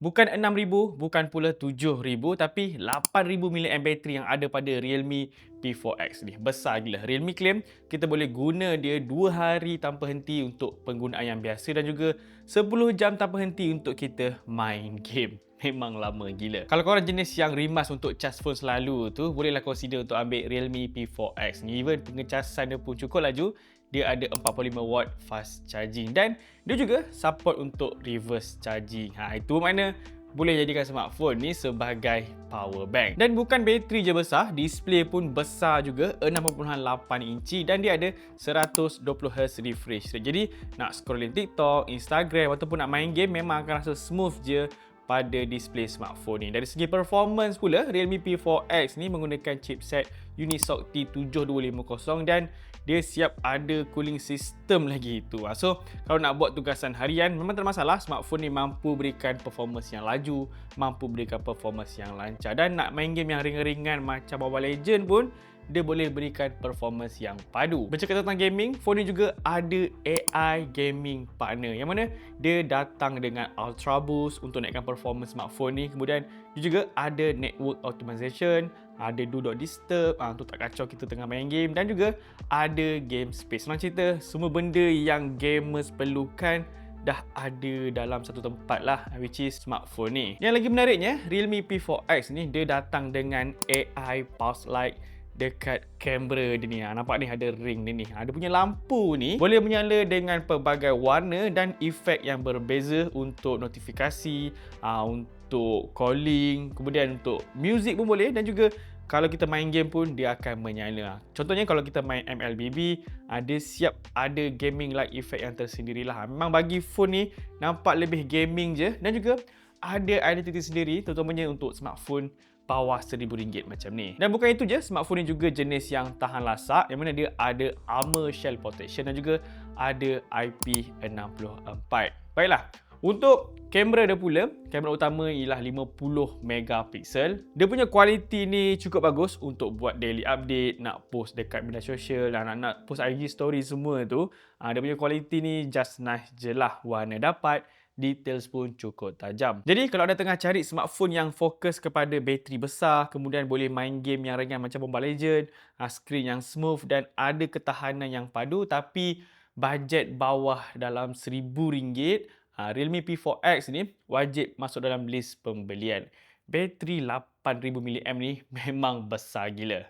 Bukan 6,000, bukan pula 7,000, tapi 8,000 mAh bateri yang ada pada Realme P4X ni. Besar gila. Realme claim kita boleh guna dia 2 hari tanpa henti untuk penggunaan yang biasa dan juga 10 jam tanpa henti untuk kita main game. Memang lama gila. Kalau korang jenis yang rimas untuk cas phone selalu tu, bolehlah consider untuk ambil Realme P4X ni. Even pengecasan dia pun cukup laju. Dia ada 45 watt fast charging dan dia juga support untuk reverse charging. Itu makna boleh jadikan smartphone ni sebagai power bank. Dan bukan bateri je besar, display pun besar juga, 6.8 inci dan dia ada 120Hz refresh rate. Jadi nak scrolling TikTok, Instagram ataupun nak main game memang akan rasa smooth je pada display smartphone ni. Dari segi performance pula, Realme P4X ni menggunakan chipset Unisoc T7250 dan dia siap ada cooling system lagi itu. So, kalau nak buat tugasan harian, memang tak ada masalah. Smartphone ni mampu berikan performance yang laju, mampu berikan performance yang lancar. Dan nak main game yang ringan-ringan macam Mobile Legends pun, dia boleh berikan performance yang padu. Bercakap tentang gaming, phone ni juga ada AI gaming partner yang mana dia datang dengan Ultra Boost untuk naikkan performance smartphone ni. Kemudian dia juga ada network optimization, ada do not disturb untuk tak kacau kita tengah main game dan juga ada game space. Senang cerita, semua benda yang gamers perlukan dah ada dalam satu tempat lah, which is smartphone ni. Yang lagi menariknya, Realme P4X ni dia datang dengan AI pulse light dekat kamera dia ni. Nampak ni ada ring dia ni. Dia punya lampu ni boleh menyala dengan pelbagai warna dan efek yang berbeza untuk notifikasi, untuk calling, kemudian untuk music pun boleh dan juga kalau kita main game pun dia akan menyala. Contohnya kalau kita main MLBB, dia siap ada gaming light effect yang tersendiri lah. Memang bagi phone ni nampak lebih gaming je dan juga ada identiti sendiri terutamanya untuk smartphone bawah RM1,000 macam ni. Dan bukan itu je, smartphone ni juga jenis yang tahan lasak yang mana dia ada armor shell protection dan juga ada IP64. Baiklah, untuk kamera dia pula, kamera utama ialah 50 megapiksel. Dia punya kualiti ni cukup bagus untuk buat daily update, nak post dekat media sosial, nak post IG story semua tu. Dia punya kualiti ni just nice je lah. Warna dapat, details pun cukup tajam. Jadi kalau anda tengah cari smartphone yang fokus kepada bateri besar, kemudian boleh main game yang ringan macam Mobile Legends, skrin yang smooth dan ada ketahanan yang padu tapi bajet bawah dalam RM1,000, Realme P4X ni wajib masuk dalam list pembelian. Bateri 8,000 mAh ni memang besar gila.